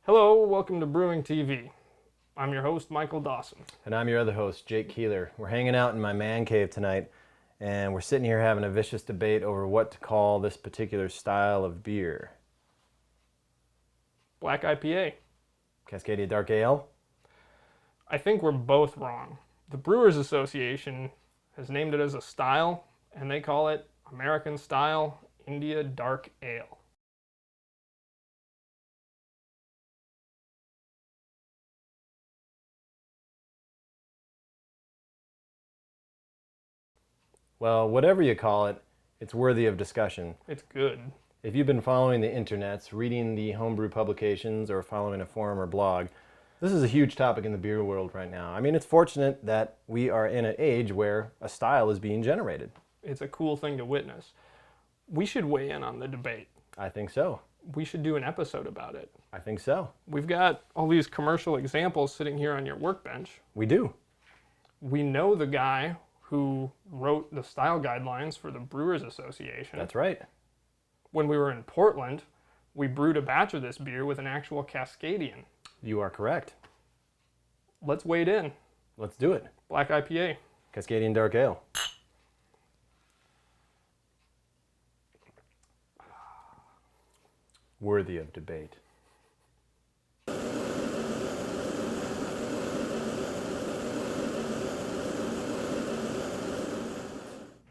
Hello, welcome to Brewing TV. I'm your host, Michael Dawson. And I'm your other host, Jake Keeler. We're hanging out in my man cave tonight, and we're sitting here having a vicious debate over what to call this particular style of beer. Black IPA. Cascadia Dark Ale? I think we're both wrong. The Brewers Association has named it as a style, and they call it American Style India Dark Ale. Well, whatever you call it, it's worthy of discussion. It's good. If you've been following the internets, reading the homebrew publications, or following a forum or blog, this is a huge topic in the beer world right now. I mean, it's fortunate that we are in an age where a style is being generated. It's a cool thing to witness. We should weigh in on the debate. I think so. We should do an episode about it. I think so. We've got all these commercial examples sitting here on your workbench. We do. We know the guy who wrote the style guidelines for the Brewers Association. That's right. When we were in Portland, we brewed a batch of this beer with an actual Cascadian. You are correct. Let's wade in. Let's do it. Black IPA. Cascadian Dark Ale. Worthy of debate.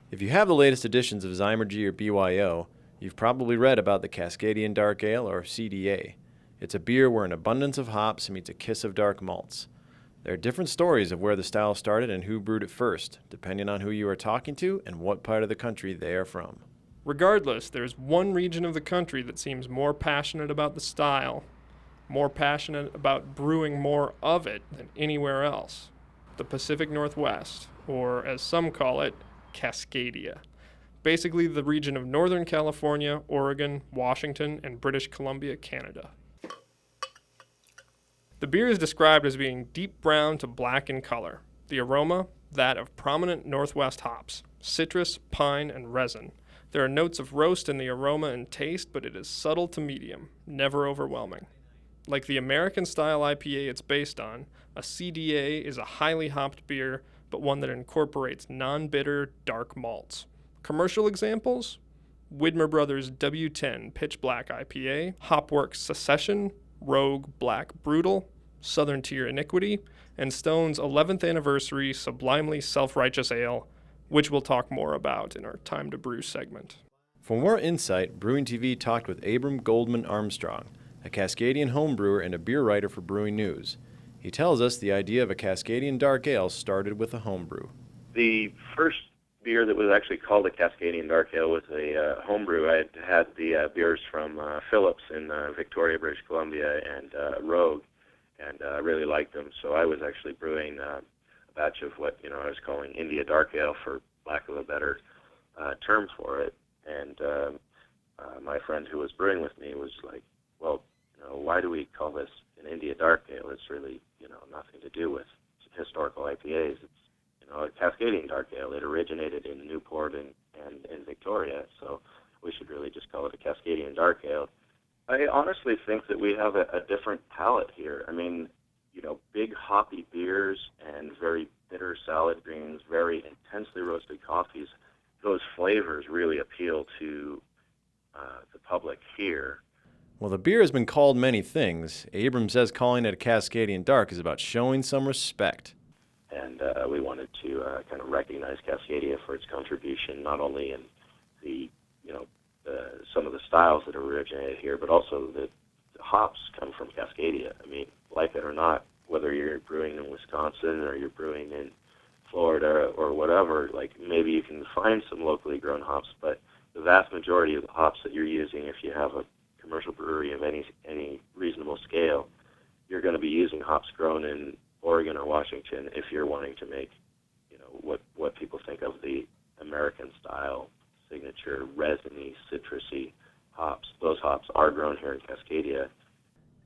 If you have the latest editions of Zymurgy or BYO, you've probably read about the Cascadian Dark Ale, or CDA. It's a beer where an abundance of hops meets a kiss of dark malts. There are different stories of where the style started and who brewed it first, depending on who you are talking to and what part of the country they are from. Regardless, there's one region of the country that seems more passionate about the style, more passionate about brewing more of it than anywhere else. The Pacific Northwest, or as some call it, Cascadia. Basically the region of Northern California, Oregon, Washington, and British Columbia, Canada. The beer is described as being deep brown to black in color. The aroma, that of prominent Northwest hops, citrus, pine, and resin. There are notes of roast in the aroma and taste, but it is subtle to medium, never overwhelming. Like the American-style IPA it's based on, a CDA is a highly hopped beer, but one that incorporates non-bitter, dark malts. Commercial examples? Widmer Brothers W10 Pitch Black IPA, Hopworks Secession, Rogue Black Brutal, Southern Tier Iniquity, and Stone's 11th anniversary Sublimely Self-Righteous Ale, which we'll talk more about in our Time to Brew segment. For more insight, Brewing TV talked with Abram Goldman Armstrong, a Cascadian homebrewer and a beer writer for Brewing News. He tells us the idea of a Cascadian Dark Ale started with a homebrew. The first beer that was actually called a Cascadian Dark Ale was a homebrew. I had the beers from Phillips in Victoria, British Columbia, and Rogue, and I really liked them. So I was actually brewing a batch of what I was calling India Dark Ale, for lack of a better term for it. And my friend who was brewing with me was like, well, why do we call this an India Dark Ale? It's really, nothing to do with historical IPAs. It's, a Cascadian Dark Ale. It originated in Newport and in Victoria, so we should really just call it a Cascadian Dark Ale. I honestly think that we have a different palate here. I mean, big hoppy beers and very bitter salad greens, very intensely roasted coffees, those flavors really appeal to the public here. Well, the beer has been called many things. Abram says calling it a Cascadian Dark is about showing some respect. And we wanted to kind of recognize Cascadia for its contribution, not only in the, some of the styles that originated here, but also the hops come from Cascadia. I mean, like it or not, whether you're brewing in Wisconsin or you're brewing in Florida or whatever, like maybe you can find some locally grown hops, but the vast majority of the hops that you're using, if you have a commercial brewery of any reasonable scale, you're going to be using hops grown in Oregon or Washington if you're wanting to make, what people think of the American style signature resiny, citrusy hops. Those hops are grown here in Cascadia.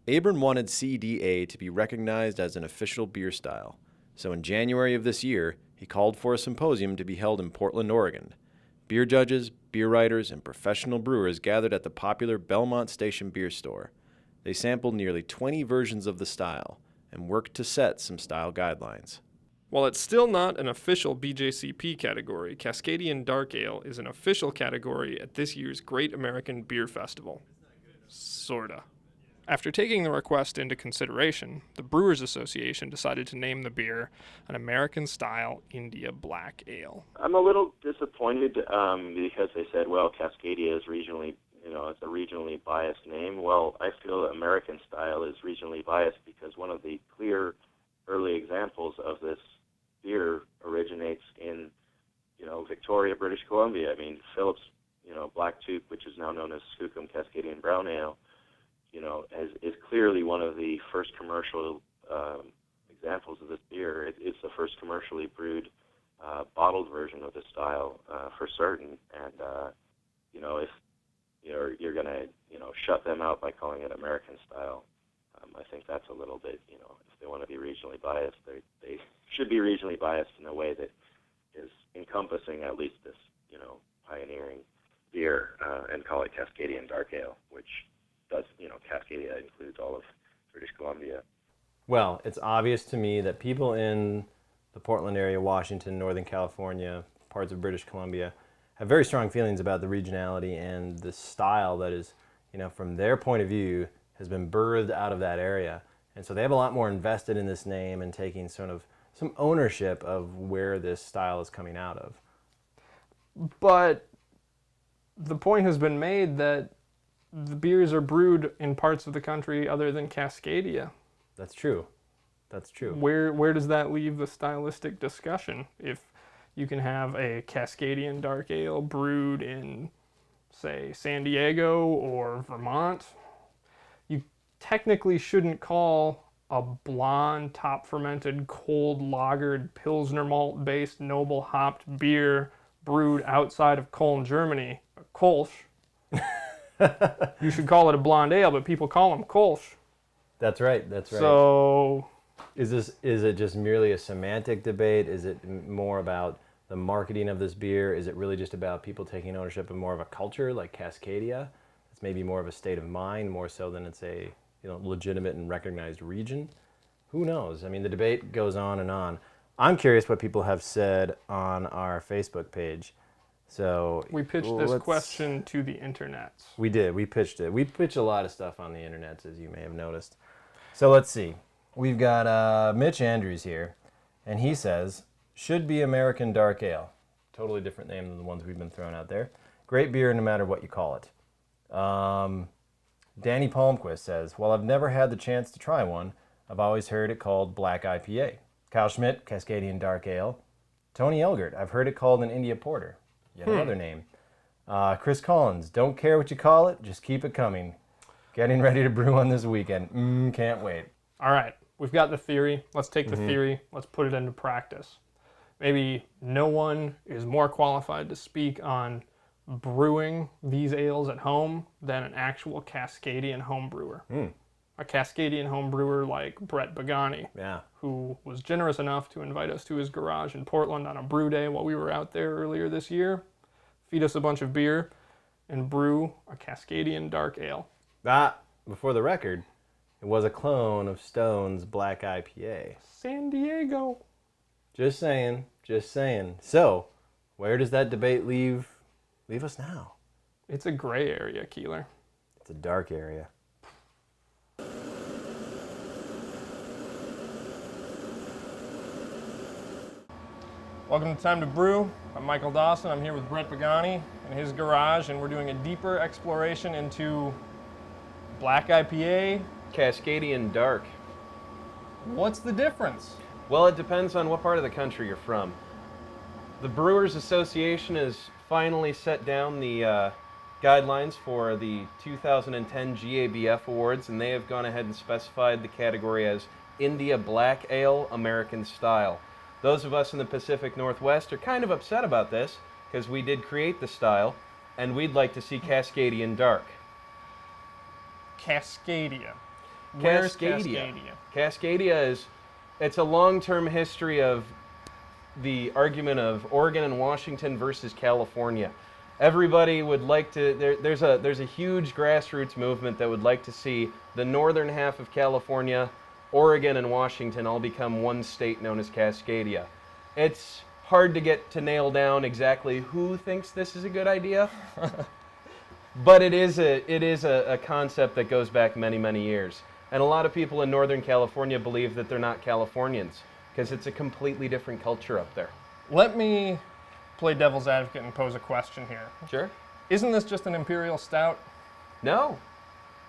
Abram wanted CDA to be recognized as an official beer style, so in January of this year, he called for a symposium to be held in Portland, Oregon. Beer judges, beer writers, and professional brewers gathered at the popular Belmont Station beer store. They sampled nearly 20 versions of the style and worked to set some style guidelines. While it's still not an official BJCP category, Cascadian Dark Ale is an official category at this year's Great American Beer Festival. Sorta. After taking the request into consideration, the Brewers Association decided to name the beer an American-style India Black Ale. I'm a little disappointed because they said, well, Cascadia is regionally, it's a regionally biased name. Well, I feel American style is regionally biased because one of the clear early examples of this beer originates in, Victoria, British Columbia. I mean, Phillips, Black Tooth, which is now known as Skookum Cascadian Brown Ale, is clearly one of the first commercial examples of this beer. It's the first commercially brewed bottled version of this style for certain. And, if you're going to, shut them out by calling it American style, I think that's a little bit, if they want to be regionally biased, they should be regionally biased in a way that is encompassing at least this, pioneering beer and call it Cascadian Dark Ale, which does, Cascadia includes all of British Columbia. Well, it's obvious to me that people in the Portland area, Washington, Northern California, parts of British Columbia, have very strong feelings about the regionality and the style that is, from their point of view, has been birthed out of that area. And so they have a lot more invested in this name and taking sort of some ownership of where this style is coming out of. But the point has been made that the beers are brewed in parts of the country other than Cascadia. That's true. That's true. Where does that leave the stylistic discussion? If you can have a Cascadian Dark Ale brewed in, say, San Diego or Vermont, you technically shouldn't call a blonde, top-fermented, cold lagered, Pilsner malt-based, noble hopped beer brewed outside of Cologne, Germany, a Kolsch. You should call it a blonde ale, but people call them Kolsch. That's right. That's right. So, is it just merely a semantic debate? Is it more about the marketing of this beer? Is it really just about people taking ownership of more of a culture like Cascadia? It's maybe more of a state of mind, more so than it's a legitimate and recognized region. Who knows? I mean, the debate goes on and on. I'm curious what people have said on our Facebook page. So we pitched this question to the internet. We did. We pitched it. We pitch a lot of stuff on the internet, as you may have noticed. So let's see. We've got Mitch Andrews here, and he says, should be American Dark Ale. Totally different name than the ones we've been throwing out there. Great beer no matter what you call it. Danny Palmquist says, while I've never had the chance to try one, I've always heard it called Black IPA. Kyle Schmidt, Cascadian Dark Ale. Tony Elgert, I've heard it called an India Porter. Yet another name. Chris Collins, don't care what you call it, just keep it coming. Getting ready to brew one this weekend. Can't wait. All right, we've got the theory. Let's take the theory. Let's put it into practice. Maybe no one is more qualified to speak on brewing these ales at home than an actual Cascadian home brewer. A Cascadian home brewer like Brett Pagani, who was generous enough to invite us to his garage in Portland on a brew day while we were out there earlier this year, feed us a bunch of beer, and brew a Cascadian Dark Ale. Before the record, it was a clone of Stone's Black IPA. San Diego. Just saying. So, where does that debate leave us now? It's a gray area, Keeler. It's a dark area. Welcome to Time to Brew. I'm Michael Dawson. I'm here with Brett Pagani in his garage, and we're doing a deeper exploration into Black IPA. Cascadian Dark. What's the difference? Well, it depends on what part of the country you're from. The Brewers Association has finally set down the guidelines for the 2010 GABF Awards, and they have gone ahead and specified the category as India Black Ale American Style. Those of us in the Pacific Northwest are kind of upset about this because we did create the style, and we'd like to see Cascadian Dark. Cascadia. Where's Cascadia? Cascadia it's a long-term history of the argument of Oregon and Washington versus California. Everybody would like to. There's a huge grassroots movement that would like to see the northern half of California, Oregon, and Washington all become one state known as Cascadia. It's hard to get to nail down exactly who thinks this is a good idea, but it is a concept that goes back many, many years. And a lot of people in Northern California believe that they're not Californians because it's a completely different culture up there. Let me play devil's advocate and pose a question here. Sure. Isn't this just an imperial stout? No.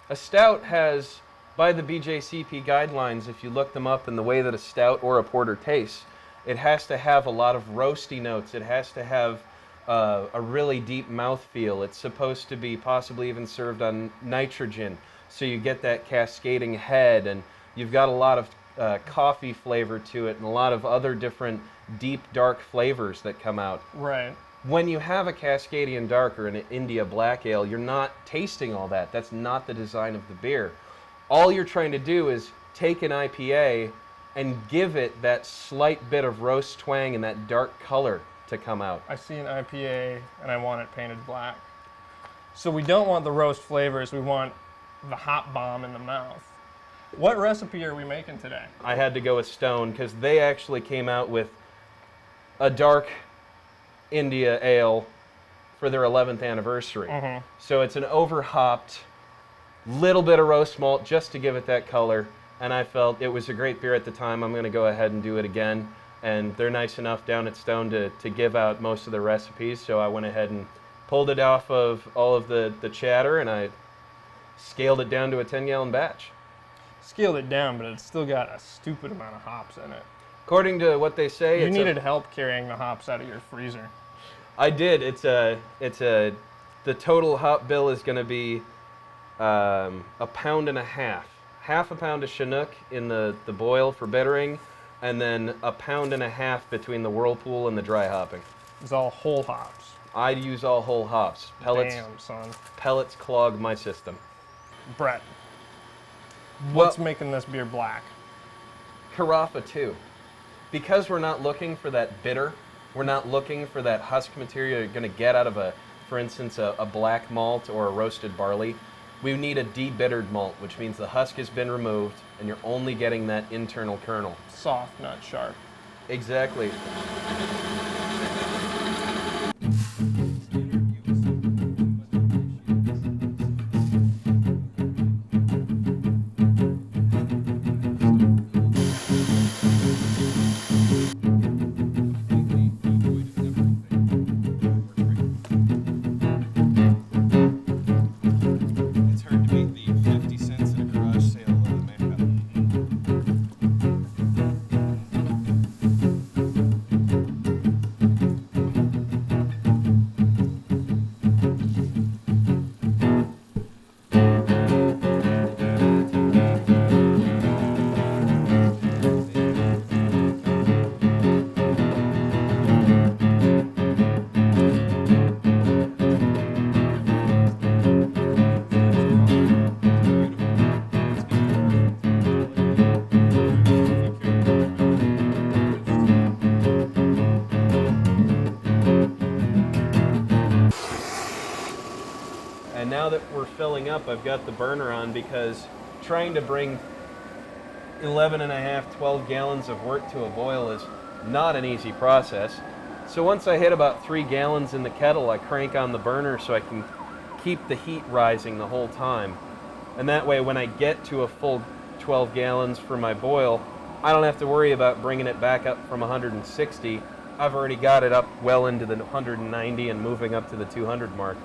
A stout has, by the BJCP guidelines, if you look them up in the way that a stout or a porter tastes, it has to have a lot of roasty notes. It has to have a really deep mouthfeel. It's supposed to be possibly even served on nitrogen, so you get that cascading head, and you've got a lot of coffee flavor to it and a lot of other different deep, dark flavors that come out. Right. When you have a Cascadian Dark or an India Black Ale, you're not tasting all that. That's not the design of the beer. All you're trying to do is take an IPA and give it that slight bit of roast twang and that dark color to come out. I see an IPA and I want it painted black. So we don't want the roast flavors, we want the hop bomb in the mouth. What recipe are we making today? I had to go with Stone because they actually came out with a dark India Ale for their 11th anniversary. Mhm. So it's an over-hopped, little bit of roast malt just to give it that color. And I felt it was a great beer at the time. I'm going to go ahead and do it again. And they're nice enough down at Stone to give out most of the recipes. So I went ahead and pulled it off of all of the chatter, and I scaled it down to a 10-gallon batch. Scaled it down, but it's still got a stupid amount of hops in it. According to what they say, You needed help carrying the hops out of your freezer. I did. The total hop bill is going to be a pound and a half. Half a pound of Chinook in the boil for bittering, and then a pound and a half between the whirlpool and the dry hopping. It's all whole hops. I use all whole hops. Damn, son. Pellets clog my system. Brett, what's making this beer black? Carafa too. Because we're not looking for that bitter, we're not looking for that husk material you're going to get out of for instance, a black malt or a roasted barley. We need a debittered malt, which means the husk has been removed and you're only getting that internal kernel. Soft, not sharp. Exactly. It's hard to beat the 50 cents at a garage sale makeup. And now that we're filling up, I've got the burner on because trying to bring 11 and a half, 12 gallons of wort to a boil is not an easy process. So once I hit about 3 gallons in the kettle, I crank on the burner so I can keep the heat rising the whole time. And that way when I get to a full 12 gallons for my boil, I don't have to worry about bringing it back up from 160. I've already got it up well into the 190 and moving up to the 200 mark.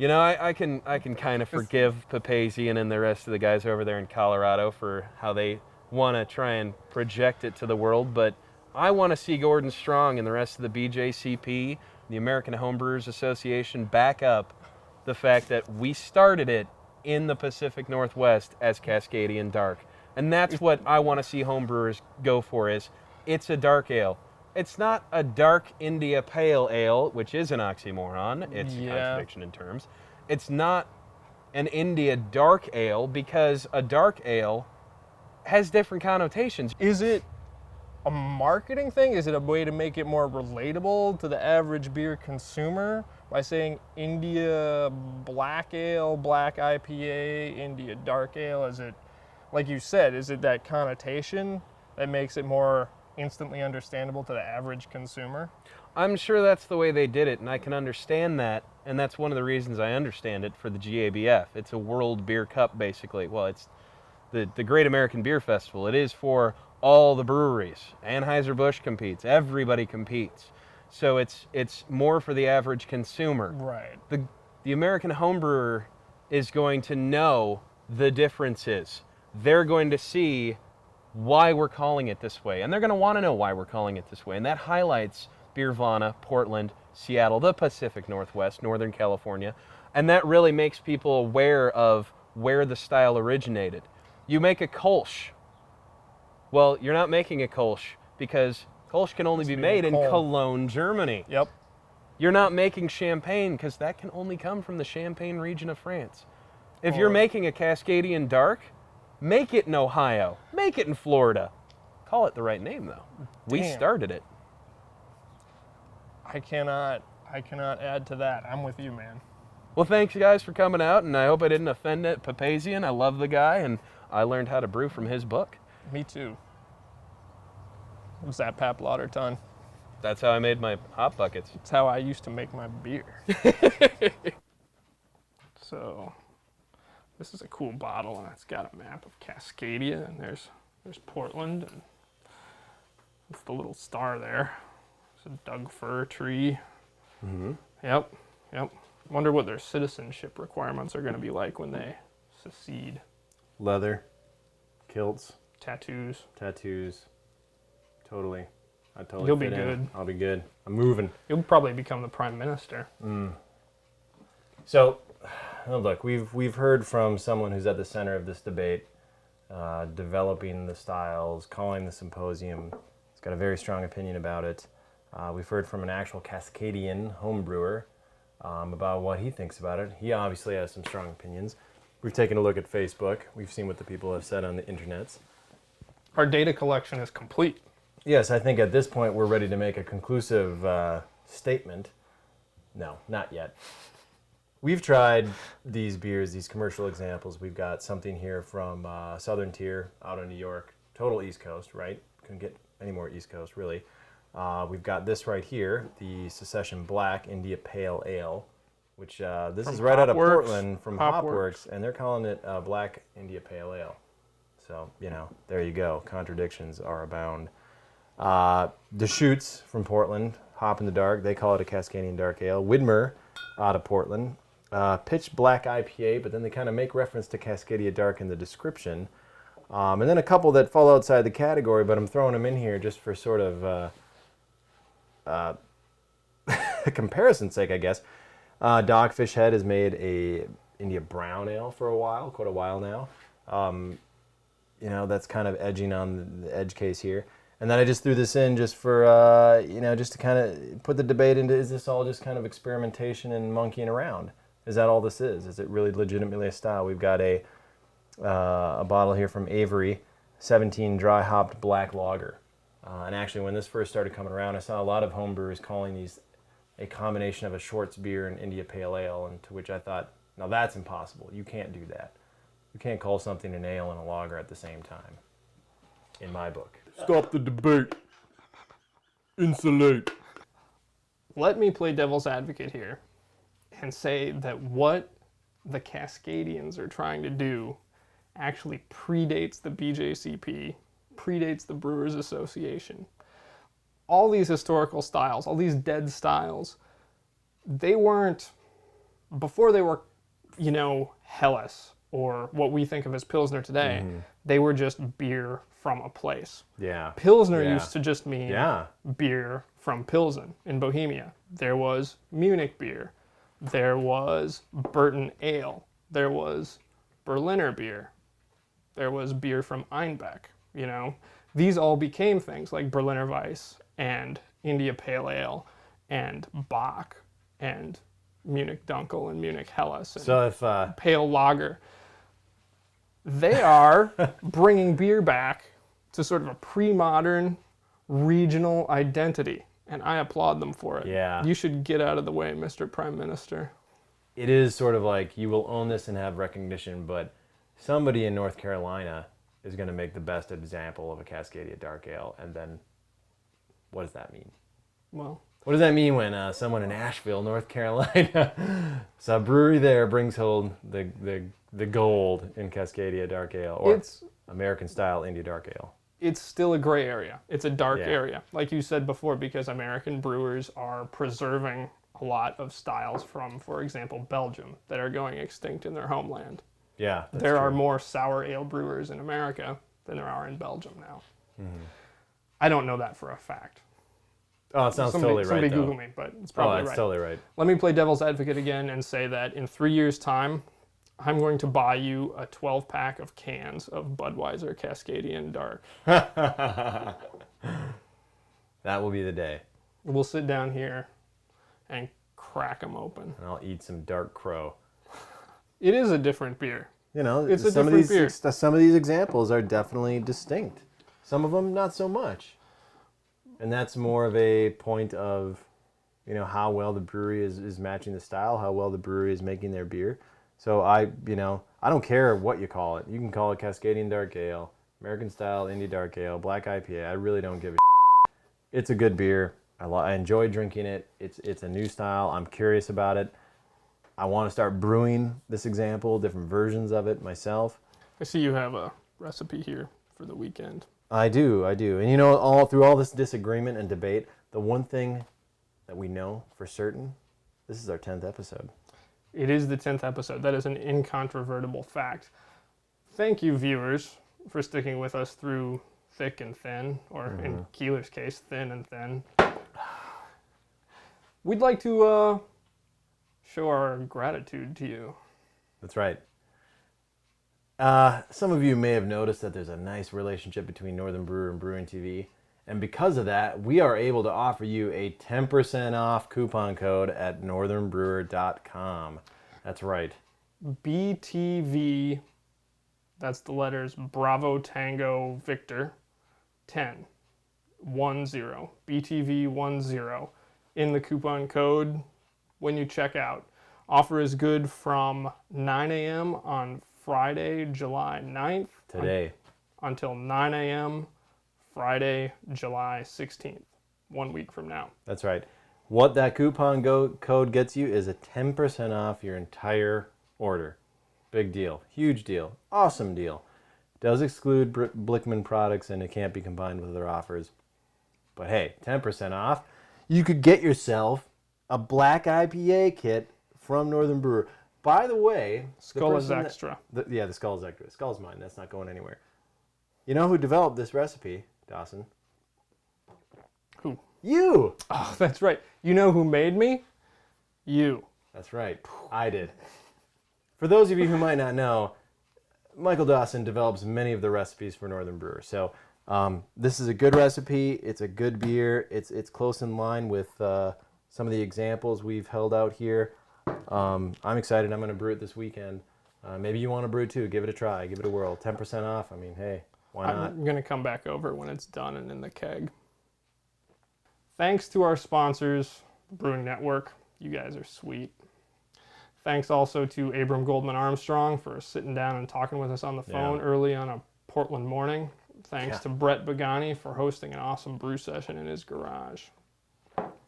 You know, I can kind of forgive Papazian and the rest of the guys over there in Colorado for how they want to try and project it to the world, but I want to see Gordon Strong and the rest of the BJCP, the American Homebrewers Association, back up the fact that we started it in the Pacific Northwest as Cascadian Dark. And that's what I want to see homebrewers go for, is it's a dark ale. It's not a dark India Pale Ale, which is an oxymoron. It's a contradiction in terms. It's not an India Dark Ale because a dark ale has different connotations. Is it a marketing thing? Is it a way to make it more relatable to the average beer consumer by saying India Black Ale, Black IPA, India Dark Ale? Is it, like you said, is it that connotation that makes it more instantly understandable to the average consumer? I'm sure that's the way they did it, and I can understand that, and that's one of the reasons I understand it for the GABF. It's a World Beer Cup, basically. Well, it's the Great American Beer Festival. It is for all the breweries. Anheuser-Busch competes. Everybody competes. So it's more for the average consumer. Right. The American homebrewer is going to know the differences. They're going to see why we're calling it this way, and they're going to want to know why we're calling it this way, and that highlights Beervana, Portland, Seattle, the Pacific Northwest, Northern California, and that really makes people aware of where the style originated. You make a Kolsch. Well, you're not making a Kolsch because Kolsch can only be made in Cologne, Germany. Yep. You're not making Champagne because that can only come from the Champagne region of France. If you're making a Cascadian Dark, make it in Ohio. Make it in Florida. Call it the right name, though. We Damn. started it. I cannot add to that. I'm with you, man. Well, thanks, guys, for coming out, and I hope I didn't offend Papazian. I love the guy, and I learned how to brew from his book. Me too. It was that Pap Lauderton. That's how I made my hot buckets. It's how I used to make my beer. So, this is a cool bottle, and it's got a map of Cascadia, and there's Portland, and it's the little star there. It's a Doug fir tree. Mm-hmm. Yep. Wonder what their citizenship requirements are going to be like when they secede. Leather, kilts, Tattoos. totally. I totally. You'll be fit in. good. I'll be good. I'm moving. You'll probably become the prime minister. So, look, we've heard from someone who's at the center of this debate, developing the styles, calling the symposium. He's got a very strong opinion about it. We've heard from an actual Cascadian home brewer about what he thinks about it. He obviously has some strong opinions. We've taken a look at Facebook. We've seen what the people have said on the internets. Our data collection is complete. Yes, I think at this point we're ready to make a conclusive statement. No, not yet. We've tried these beers, these commercial examples. We've got something here from Southern Tier out of New York, total East Coast, right? Couldn't get any more East Coast, really. We've got this right here, the Secession Black India Pale Ale, which this From is right out of Hopworks. Portland from Hopworks. Hopworks, and they're calling it Black India Pale Ale. So, there you go. Contradictions are abound. Deschutes from Portland, Hop in the Dark, they call it a Cascadian Dark Ale. Widmer out of Portland, Pitch Black IPA, but then they kind of make reference to Cascadia Dark in the description. And then a couple that fall outside the category, but I'm throwing them in here just for sort of comparison's sake, I guess. Dogfish Head has made a India Brown Ale for quite a while now. That's kind of edging on the edge case here. And then I just threw this in just for, just to kind of put the debate into, is this all just kind of experimentation and monkeying around? Is that all this is? Is it really legitimately a style? We've got a bottle here from Avery, 17 dry hopped black lager. And actually, when this first started coming around, I saw a lot of homebrewers calling these a combination of a Shorts beer and India Pale Ale, and to which I thought, now that's impossible. You can't do that. You can't call something an ale and a lager at the same time, in my book. Stop the debate. Insulate. Let me play devil's advocate here and say that what the Cascadians are trying to do actually predates the BJCP, predates the Brewers Association. All these historical styles, all these dead styles, they weren't before they were, Helles or what we think of as Pilsner today, they were just beer from a place. Yeah. Pilsner Yeah. used to just mean Yeah. beer from Pilsen in Bohemia. There was Munich beer. There was Burton Ale. There was Berliner beer. There was beer from Einbeck, These all became things like Berliner Weiss and India Pale Ale and Bock and Munich Dunkel and Munich Helles and So if Pale Lager. They are bringing beer back to sort of a pre-modern regional identity, and I applaud them for it. Yeah. You should get out of the way, Mr. Prime Minister. it is sort of like you will own this and have recognition, but somebody in North Carolina is going to make the best example of a Cascadia Dark Ale, and then what does that mean? Well, What does that mean when someone in Asheville, North Carolina, so a brewery there brings home the gold in Cascadia Dark Ale, or it's American style India Dark Ale? it's still a gray area. It's a dark Yeah. area, like you said before, because American brewers are preserving a lot of styles from, for example, Belgium that are going extinct in their homeland. Yeah, that's There are true. more sour ale brewers in America than there are in Belgium now. Mm-hmm. I don't know that for a fact. Oh, it sounds Somebody, totally right, somebody though. Google me, but it's Oh, probably that's right. totally right. Let me play devil's advocate again and say that in 3 years' time, I'm going to buy you a 12-pack of cans of Budweiser Cascadian Dark. That will be the day. We'll sit down here and crack them open. And I'll eat some Dark Crow. It is a different beer. You know, It's a some of different these beer. some of these examples are definitely distinct. Some of them not so much. And that's more of a point of, you know, how well the brewery is matching the style, how well the brewery is making their beer. So I don't care what you call it. You can call it Cascadian Dark Ale, American Style India Dark Ale, Black IPA. I really don't give a It's a good beer. I enjoy drinking it. It's a new style. I'm curious about it. I want to start brewing this example, different versions of it myself. I see you have a recipe here for the weekend. I do. And you know, all through all this disagreement and debate, the one thing that we know for certain, this is our 10th episode. It is the 10th episode. That is an incontrovertible fact. Thank you, viewers, for sticking with us through thick and thin, or in Keeler's case, thin and thin. We'd like to show our gratitude to you. That's right. Some of you may have noticed that there's a nice relationship between Northern Brewer and Brewing TV. And because of that, we are able to offer you a 10% off coupon code at northernbrewer.com. That's right. BTV, that's the letters Bravo Tango Victor 10, 10, BTV 10 in the coupon code when you check out. Offer is good from 9 a.m. on Friday, July 9th. Today. Until 9 a.m. Friday, July 16th, 1 week from now. That's right. What that coupon code gets you is a 10% off your entire order. Big deal. Huge deal. Awesome deal. Does exclude Blickman products and it can't be combined with other offers. But hey, 10% off. You could get yourself a Black IPA kit from Northern Brewer. By the way, Skull is extra. the Skull is extra. Skull's mine. That's not going anywhere. You know who developed this recipe, Dawson? Who? You! Oh, that's right. You know who made me? You. That's right. I did. For those of you who might not know, Michael Dawson develops many of the recipes for Northern Brewer. So this is a good recipe. It's a good beer. It's close in line with some of the examples we've held out here. I'm excited. I'm going to brew it this weekend. Maybe you want to brew too. Give it a try. Give it a whirl. 10% off. I mean, hey, why not? I'm going to come back over when it's done and in the keg. Thanks to our sponsors, the Brewing Network. You guys are sweet. Thanks also to Abram Goldman Armstrong for sitting down and talking with us on the phone early on a Portland morning. Thanks to Brett Bagani for hosting an awesome brew session in his garage.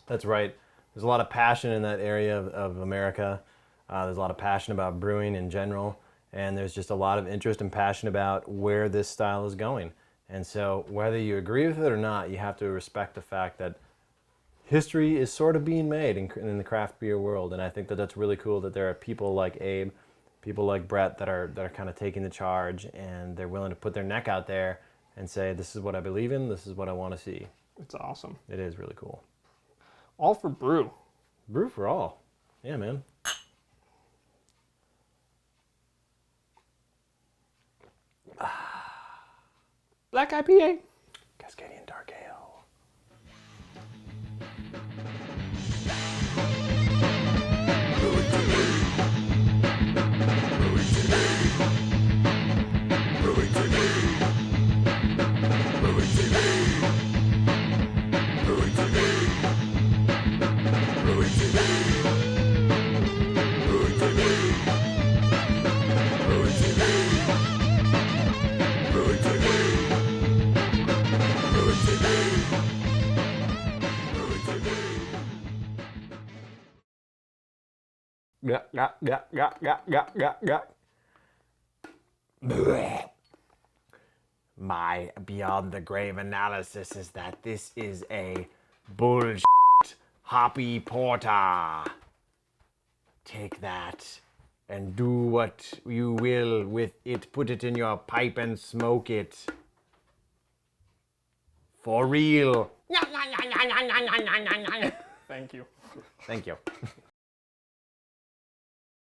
That's right. There's a lot of passion in that area of America. There's a lot of passion about brewing in general. And there's just a lot of interest and passion about where this style is going. And so whether you agree with it or not, you have to respect the fact that history is sort of being made in the craft beer world, and I think that that's really cool that there are people like Abe, people like Brett that are kind of taking the charge, and they're willing to put their neck out there and say, this is what I believe in, this is what I want to see. It's awesome. It is really cool. All for brew. Brew for all. Yeah, man. Black IPA. Cascadian Dark Ale. My beyond the grave analysis is that this is a bullshit hoppy porter. Take that and do what you will with it. Put it in your pipe and smoke it. For real. Thank you. Thank you.